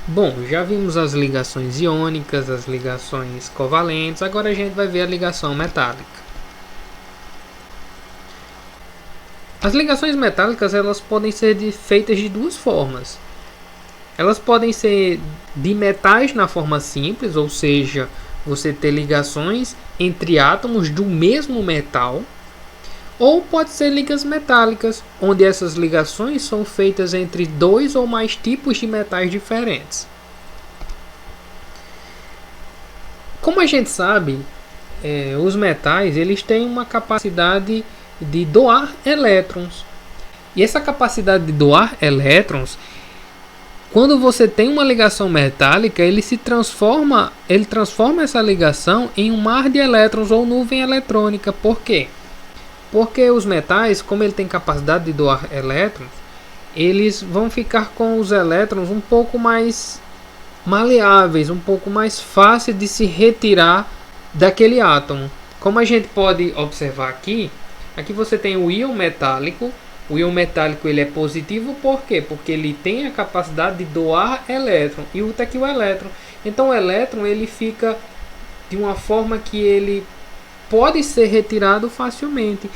Bom, já vimos as ligações iônicas, as ligações covalentes, agora a gente vai ver a ligação metálica. As ligações metálicas elas podem ser feitas de duas formas. Elas podem ser de metais na forma simples, ou seja, você ter ligações entre átomos do mesmo metal, ou pode ser ligas metálicas, onde essas ligações são feitas entre dois ou mais tipos de metais diferentes. Como a gente sabe, os metais eles têm uma capacidade de doar elétrons. E essa capacidade de doar elétrons, quando você tem uma ligação metálica, ele transforma essa ligação em um mar de elétrons ou nuvem eletrônica. Por quê? Porque os metais, como ele tem capacidade de doar elétrons, eles vão ficar com os elétrons um pouco mais maleáveis, um pouco mais fácil de se retirar daquele átomo. Como a gente pode observar aqui você tem o íon metálico. O íon metálico ele é positivo, por quê? Porque ele tem a capacidade de doar elétron e está aqui o elétron. Então o elétron ele fica de uma forma que ele pode ser retirado facilmente.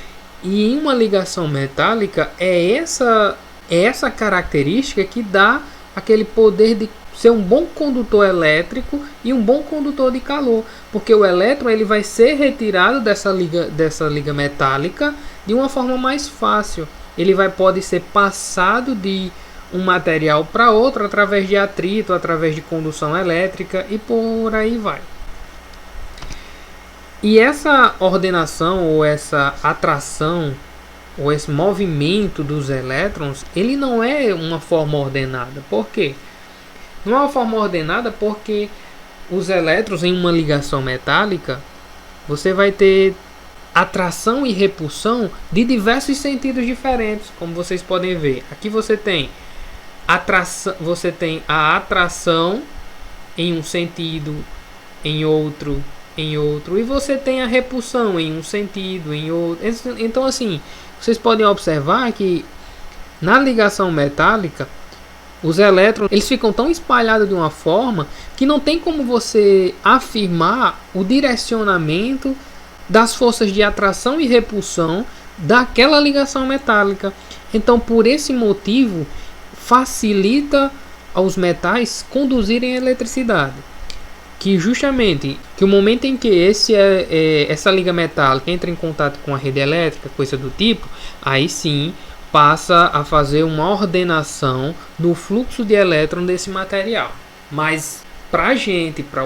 E em uma ligação metálica é essa característica que dá aquele poder de ser um bom condutor elétrico e um bom condutor de calor, porque o elétron ele vai ser retirado dessa liga metálica de uma forma mais fácil. Ele pode ser passado de um material para outro através de atrito, através de condução elétrica e por aí vai. E essa ordenação ou essa atração ou esse movimento dos elétrons, ele não é uma forma ordenada. Por quê? Não é uma forma ordenada porque os elétrons em uma ligação metálica, você vai ter atração e repulsão de diversos sentidos diferentes, como vocês podem ver. Aqui você tem a atração em um sentido, em outro, e você tem a repulsão em um sentido, em outro. Então assim, vocês podem observar que na ligação metálica os elétrons eles ficam tão espalhados de uma forma que não tem como você afirmar o direcionamento das forças de atração e repulsão daquela ligação metálica. Então, por esse motivo, facilita aos metais conduzirem a eletricidade. Que justamente que o momento em que essa liga metálica entra em contato com a rede elétrica, coisa do tipo, aí sim passa a fazer uma ordenação no fluxo de elétron desse material. Mas para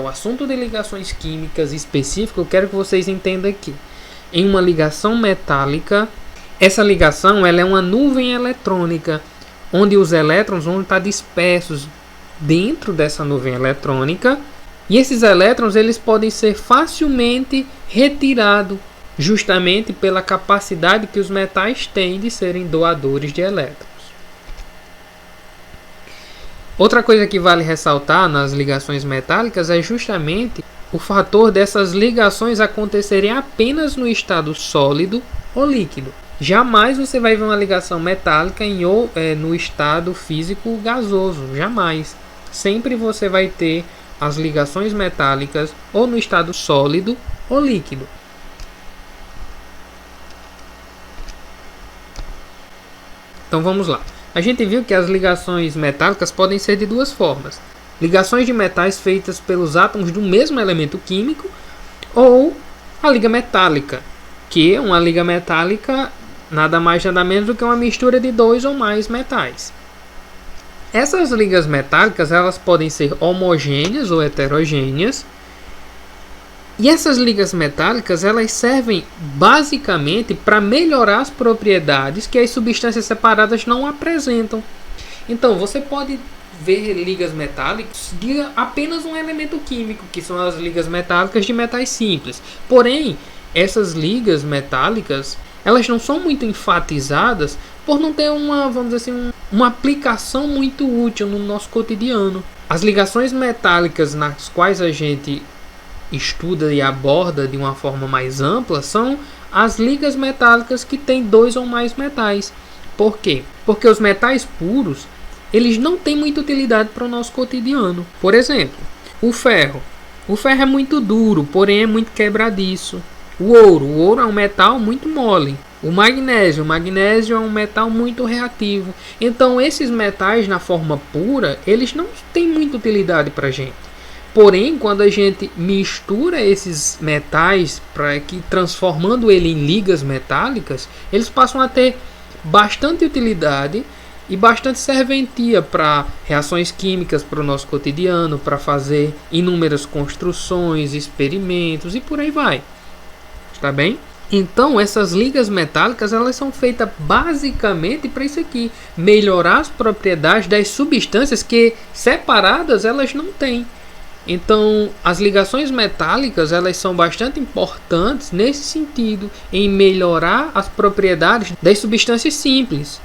o assunto de ligações químicas específico, eu quero que vocês entendam aqui. Em uma ligação metálica, essa ligação ela é uma nuvem eletrônica, onde os elétrons vão estar dispersos dentro dessa nuvem eletrônica, e esses elétrons eles podem ser facilmente retirados, justamente pela capacidade que os metais têm de serem doadores de elétrons. Outra coisa que vale ressaltar nas ligações metálicas é justamente o fator dessas ligações acontecerem apenas no estado sólido ou líquido. Jamais você vai ver uma ligação metálica no estado físico gasoso, jamais. Sempre você vai ter as ligações metálicas ou no estado sólido ou líquido. Então vamos lá. A gente viu que as ligações metálicas podem ser de duas formas. Ligações de metais feitas pelos átomos do mesmo elemento químico, ou a liga metálica, que uma liga metálica nada mais nada menos do que uma mistura de dois ou mais metais. Essas ligas metálicas elas podem ser homogêneas ou heterogêneas. E essas ligas metálicas elas servem basicamente para melhorar as propriedades que as substâncias separadas não apresentam. Então você pode ver ligas metálicas de apenas um elemento químico, que são as ligas metálicas de metais simples. Porém, essas ligas metálicas elas não são muito enfatizadas por não ter uma aplicação muito útil no nosso cotidiano. As ligações metálicas nas quais a gente estuda e aborda de uma forma mais ampla são as ligas metálicas que têm dois ou mais metais. Por quê? Porque os metais puros eles não têm muita utilidade para o nosso cotidiano. Por exemplo, o ferro. O ferro é muito duro, porém é muito quebradiço. O ouro é um metal muito mole. O magnésio é um metal muito reativo. Então esses metais na forma pura, eles não têm muita utilidade para a gente. Porém, quando a gente mistura esses metais, transformando ele em ligas metálicas, eles passam a ter bastante utilidade e bastante serventia para reações químicas para o nosso cotidiano, para fazer inúmeras construções, experimentos e por aí vai. Está bem? Então essas ligas metálicas, elas são feitas basicamente para isso aqui, melhorar as propriedades das substâncias que separadas elas não têm. Então as ligações metálicas, elas são bastante importantes nesse sentido, em melhorar as propriedades das substâncias simples,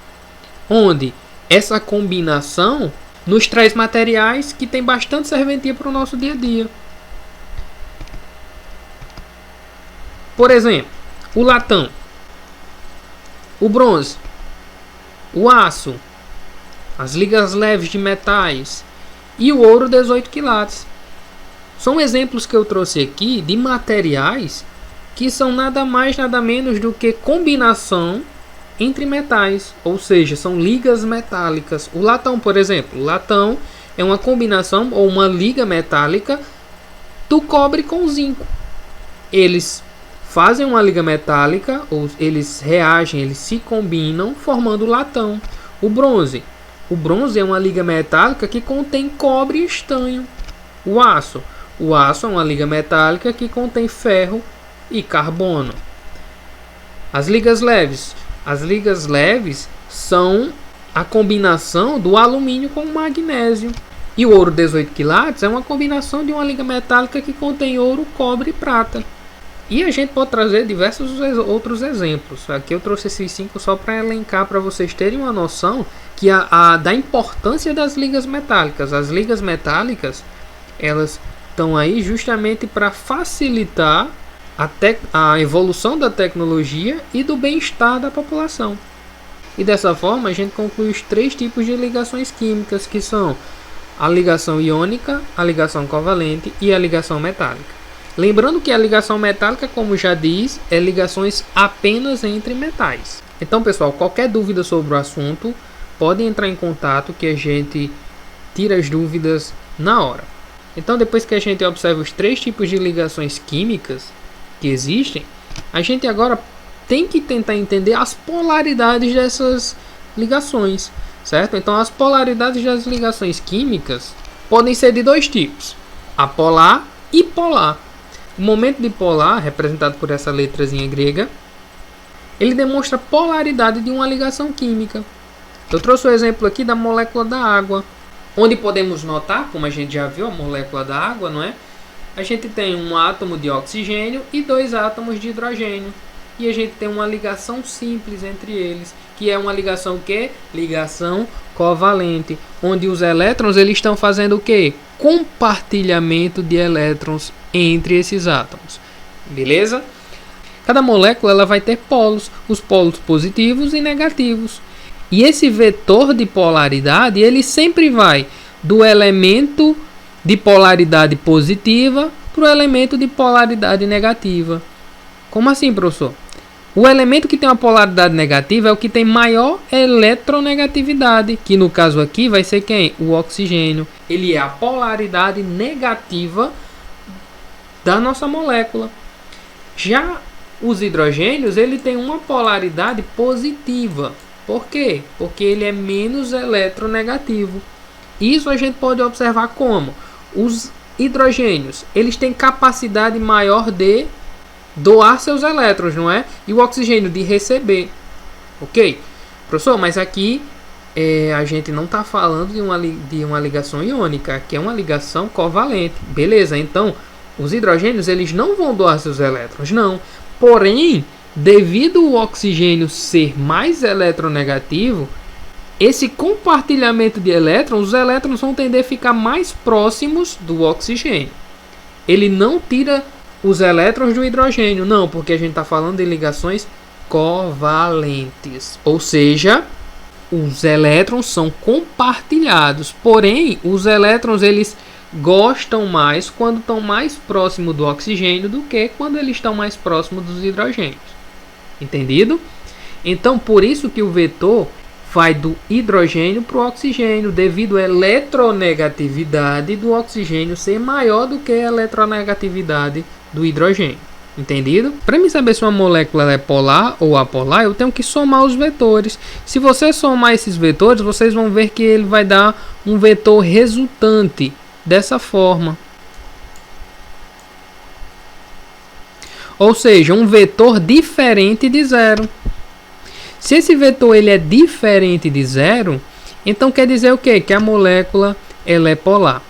onde essa combinação nos traz materiais que têm bastante serventia para o nosso dia a dia. Por exemplo, o latão, o bronze, o aço, as ligas leves de metais e o ouro 18 quilates. São exemplos que eu trouxe aqui de materiais que são nada mais nada menos do que combinação entre metais, ou seja, são ligas metálicas. O latão, por exemplo, o latão é uma combinação ou uma liga metálica do cobre com zinco. Eles fazem uma liga metálica, ou eles reagem, eles se combinam, formando o latão. O bronze é uma liga metálica que contém cobre e estanho. O aço é uma liga metálica que contém ferro e carbono. As ligas leves são a combinação do alumínio com o magnésio. E o ouro 18 quilates é uma combinação de uma liga metálica que contém ouro, cobre e prata. E a gente pode trazer diversos outros exemplos. Aqui eu trouxe esses 5 só para elencar, para vocês terem uma noção que da importância das ligas metálicas. As ligas metálicas, elas estão aí justamente para facilitar a evolução da tecnologia e do bem-estar da população. E dessa forma a gente conclui os 3 tipos de ligações químicas, que são a ligação iônica, a ligação covalente e a ligação metálica. Lembrando que a ligação metálica, como já diz, é ligações apenas entre metais. Então, pessoal, qualquer dúvida sobre o assunto, pode entrar em contato que a gente tira as dúvidas na hora. Então, depois que a gente observa os 3 tipos de ligações químicas que existem, a gente agora tem que tentar entender as polaridades dessas ligações, certo? Então, as polaridades das ligações químicas podem ser de 2 tipos: apolar e polar. O momento dipolar, representado por essa letrazinha grega, ele demonstra a polaridade de uma ligação química. Eu trouxe o exemplo aqui da molécula da água, onde podemos notar, como a gente já viu, a molécula da água, não é? A gente tem um átomo de oxigênio e 2 átomos de hidrogênio. E a gente tem uma ligação simples entre eles, que é uma ligação que? Ligação covalente, onde os elétrons eles estão fazendo o quê? Compartilhamento de elétrons entre esses átomos. Beleza? Cada molécula ela vai ter polos, os polos positivos e negativos. E esse vetor de polaridade, ele sempre vai do elemento de polaridade positiva para o elemento de polaridade negativa. Como assim, professor? O elemento que tem uma polaridade negativa é o que tem maior eletronegatividade, que no caso aqui vai ser quem? O oxigênio. Ele é a polaridade negativa da nossa molécula. Já os hidrogênios, ele tem uma polaridade positiva. Por quê? Porque ele é menos eletronegativo. Isso a gente pode observar como os hidrogênios, eles têm capacidade maior de doar seus elétrons, não é? E o oxigênio de receber. Ok? Professor, mas aqui a gente não está falando de uma ligação iônica. Aqui é uma ligação covalente. Beleza, então os hidrogênios eles não vão doar seus elétrons, não. Porém, devido ao oxigênio ser mais eletronegativo, esse compartilhamento de elétrons, os elétrons vão tender a ficar mais próximos do oxigênio. Ele não tira os elétrons do hidrogênio, não, porque a gente está falando de ligações covalentes. Ou seja, os elétrons são compartilhados, porém os elétrons eles gostam mais quando estão mais próximo do oxigênio do que quando eles estão mais próximos dos hidrogênios. Entendido? Então por isso que o vetor vai do hidrogênio para o oxigênio, devido à eletronegatividade do oxigênio ser maior do que a eletronegatividade do hidrogênio. Entendido? Para mim saber se uma molécula é polar ou apolar, eu tenho que somar os vetores. Se você somar esses vetores, vocês vão ver que ele vai dar um vetor resultante dessa forma. Ou seja, um vetor diferente de zero. Se esse vetor ele é diferente de zero, então quer dizer o quê? Que a molécula ela é polar.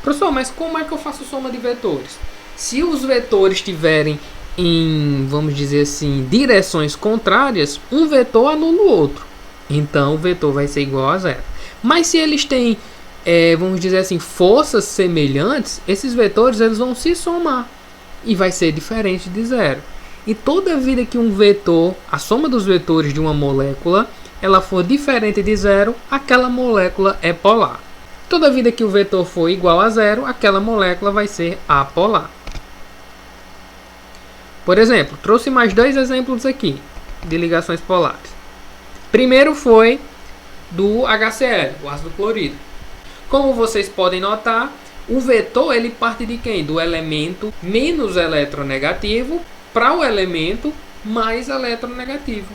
Professor, mas como é que eu faço soma de vetores? Se os vetores estiverem em, vamos dizer assim, direções contrárias, um vetor anula o outro. Então o vetor vai ser igual a zero. Mas se eles têm, vamos dizer assim, forças semelhantes, esses vetores eles vão se somar e vai ser diferente de zero. E toda vida que um vetor, a soma dos vetores de uma molécula, ela for diferente de zero, aquela molécula é polar. Toda vida que o vetor for igual a zero, aquela molécula vai ser apolar. Por exemplo, trouxe mais dois exemplos aqui de ligações polares. Primeiro foi do HCl, o ácido clorídrico. Como vocês podem notar, o vetor ele parte de quem? Do elemento menos eletronegativo para o elemento mais eletronegativo.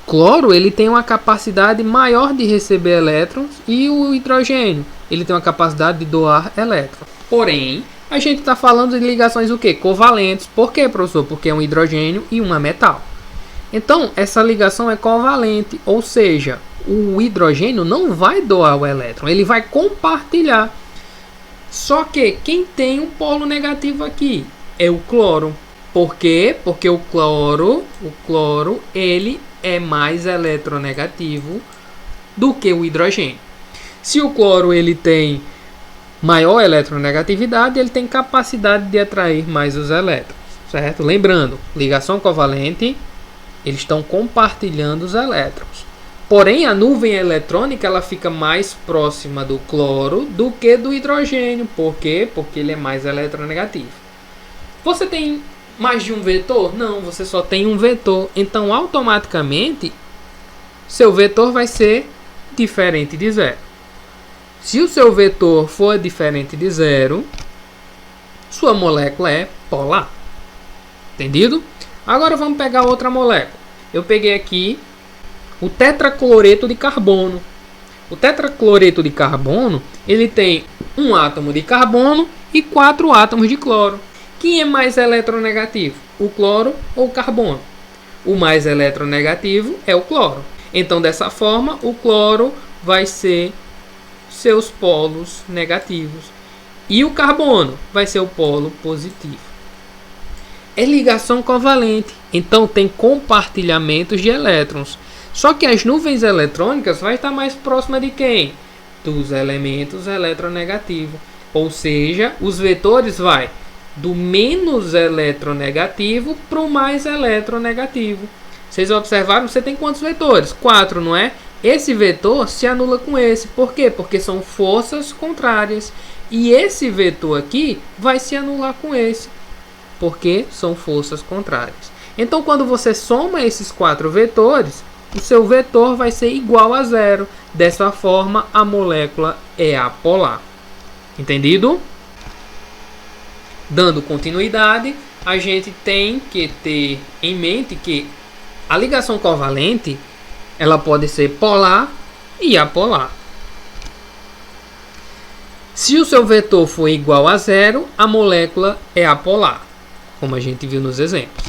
Cloro ele tem uma capacidade maior de receber elétrons e o hidrogênio ele tem uma capacidade de doar elétrons. Porém, a gente está falando de ligações o quê? Covalentes. Por quê, professor? Porque é um hidrogênio e uma metal. Então, essa ligação é covalente, ou seja, o hidrogênio não vai doar o elétron, ele vai compartilhar. Só que quem tem um polo negativo aqui é o cloro. Por quê? Porque o cloro ele é mais eletronegativo do que o hidrogênio. Se o cloro ele tem maior eletronegatividade, ele tem capacidade de atrair mais os elétrons, certo? Lembrando, ligação covalente, eles estão compartilhando os elétrons. Porém, a nuvem eletrônica ela fica mais próxima do cloro do que do hidrogênio. Por quê? Porque ele é mais eletronegativo. Você tem mais de um vetor? Não, você só tem um vetor. Então, automaticamente, seu vetor vai ser diferente de zero. Se o seu vetor for diferente de zero, sua molécula é polar. Entendido? Agora vamos pegar outra molécula. Eu peguei aqui o tetracloreto de carbono. O tetracloreto de carbono, ele tem um átomo de carbono e 4 átomos de cloro. Quem é mais eletronegativo? O cloro ou o carbono? O mais eletronegativo é o cloro. Então, dessa forma, o cloro vai ser seus polos negativos. E o carbono vai ser o polo positivo. É ligação covalente. Então, tem compartilhamentos de elétrons. Só que as nuvens eletrônicas vai estar mais próxima de quem? Dos elementos eletronegativos. Ou seja, os vetores vai do menos eletronegativo para o mais eletronegativo. Vocês observaram? Você tem quantos vetores? 4, não é? Esse vetor se anula com esse. Por quê? Porque são forças contrárias. E esse vetor aqui vai se anular com esse. Porque são forças contrárias. Então, quando você soma esses 4 vetores, o seu vetor vai ser igual a zero. Dessa forma, a molécula é apolar. Entendido? Dando continuidade, a gente tem que ter em mente que a ligação covalente ela pode ser polar e apolar. Se o seu vetor for igual a zero, a molécula é apolar, como a gente viu nos exemplos.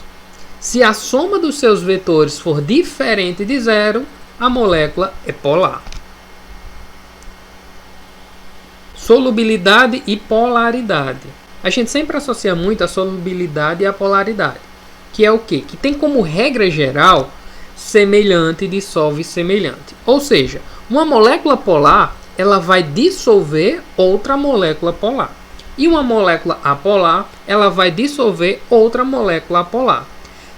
Se a soma dos seus vetores for diferente de zero, a molécula é polar. Solubilidade e polaridade. A gente sempre associa muito a solubilidade e a polaridade, que é o quê? Que tem como regra geral semelhante dissolve semelhante. Ou seja, uma molécula polar ela vai dissolver outra molécula polar. E uma molécula apolar ela vai dissolver outra molécula apolar.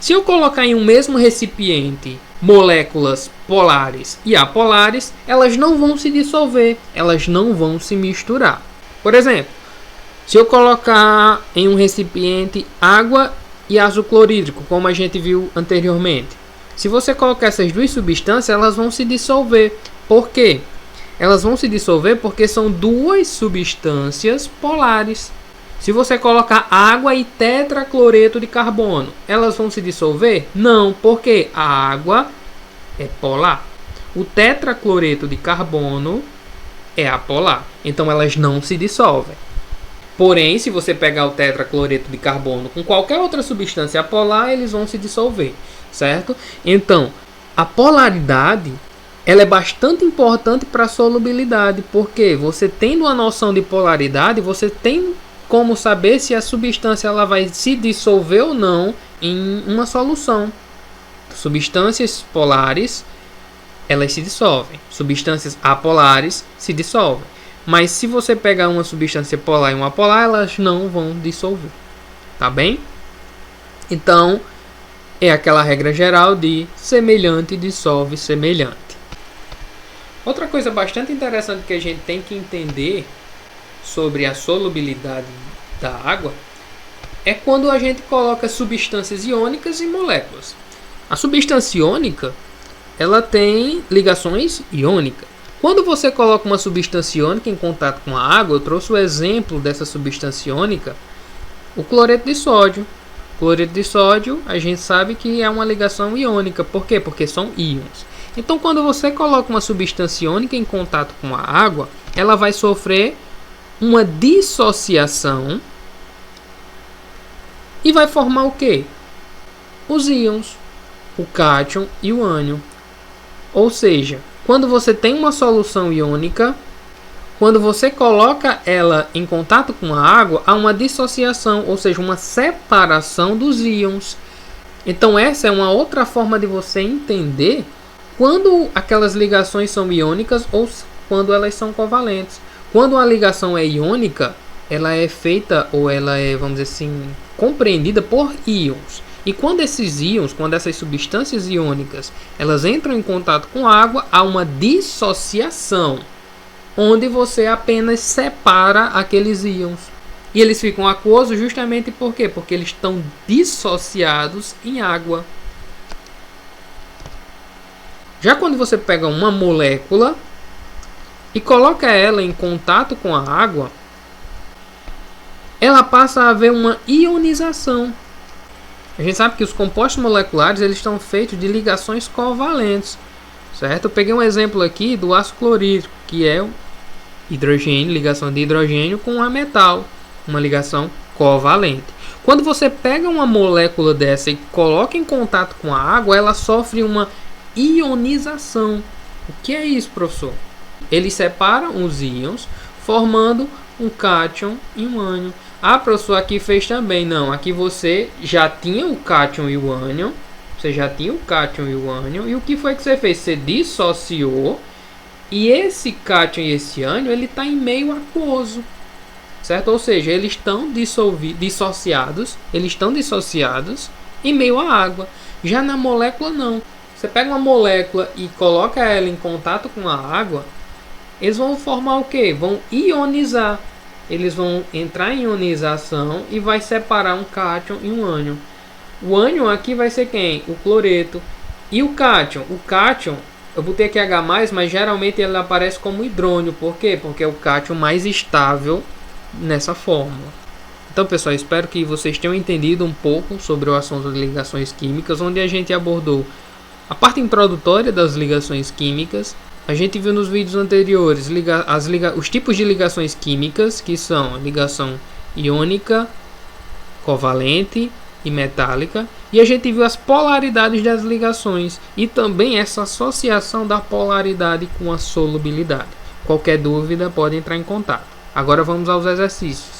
Se eu colocar em um mesmo recipiente moléculas polares e apolares, elas não vão se dissolver, elas não vão se misturar. Por exemplo, se eu colocar em um recipiente água e ácido clorídrico, como a gente viu anteriormente, se você colocar essas duas substâncias, elas vão se dissolver. Por quê? Elas vão se dissolver porque são duas substâncias polares. Se você colocar água e tetracloreto de carbono, elas vão se dissolver? Não, porque a água é polar. O tetracloreto de carbono é apolar. Então elas não se dissolvem. Porém, se você pegar o tetracloreto de carbono com qualquer outra substância apolar, eles vão se dissolver, certo? Então, a polaridade ela é bastante importante para a solubilidade, porque você tendo uma noção de polaridade, você tem como saber se a substância ela vai se dissolver ou não em uma solução. Substâncias polares, elas se dissolvem. Substâncias apolares se dissolvem. Mas se você pegar uma substância polar e uma apolar, elas não vão dissolver. Tá bem? Então, é aquela regra geral de semelhante dissolve semelhante. Outra coisa bastante interessante que a gente tem que entender sobre a solubilidade da água é quando a gente coloca substâncias iônicas em moléculas. A substância iônica, ela tem ligações iônicas. Quando você coloca uma substância iônica em contato com a água, eu trouxe o exemplo dessa substância iônica, o cloreto de sódio. O cloreto de sódio, a gente sabe que é uma ligação iônica. Por quê? Porque são íons. Então, quando você coloca uma substância iônica em contato com a água, ela vai sofrer uma dissociação e vai formar o quê? Os íons, o cátion e o ânion. Ou seja, quando você tem uma solução iônica, quando você coloca ela em contato com a água, há uma dissociação, ou seja, uma separação dos íons. Então essa é uma outra forma de você entender quando aquelas ligações são iônicas ou quando elas são covalentes. Quando a ligação é iônica, ela é feita ou ela é, vamos dizer assim, compreendida por íons. E quando esses íons, quando essas substâncias iônicas, elas entram em contato com a água, há uma dissociação, onde você apenas separa aqueles íons. E eles ficam aquosos justamente por quê? Porque eles estão dissociados em água. Já quando você pega uma molécula e coloca ela em contato com a água, ela passa a haver uma ionização. A gente sabe que os compostos moleculares eles estão feitos de ligações covalentes, certo? Eu peguei um exemplo aqui do ácido clorídrico, que é o hidrogênio, ligação de hidrogênio com a metal, uma ligação covalente. Quando você pega uma molécula dessa e coloca em contato com a água, ela sofre uma ionização. O que é isso, professor? Eles separam os íons, formando um cátion e um ânion. Ah, professor, aqui fez também. Não, aqui você já tinha o cátion e o ânion. Você já tinha o cátion e o ânion. E o que foi que você fez? Você dissociou. E esse cátion e esse ânion, ele está em meio aquoso. Certo? Ou seja, eles estão dissociados. Eles estão dissociados em meio à água. Já na molécula, não. Você pega uma molécula e coloca ela em contato com a água, eles vão formar o quê? Vão ionizar. Eles vão entrar em ionização e vai separar um cátion e um ânion. O ânion aqui vai ser quem? O cloreto. E o cátion? O cátion, eu botei aqui H+, mas geralmente ele aparece como hidrônio. Por quê? Porque é o cátion mais estável nessa fórmula. Então, pessoal, espero que vocês tenham entendido um pouco sobre o assunto de ligações químicas, onde a gente abordou a parte introdutória das ligações químicas. A gente viu nos vídeos anteriores os tipos de ligações químicas, que são ligação iônica, covalente e metálica. E a gente viu as polaridades das ligações e também essa associação da polaridade com a solubilidade. Qualquer dúvida pode entrar em contato. Agora vamos aos exercícios.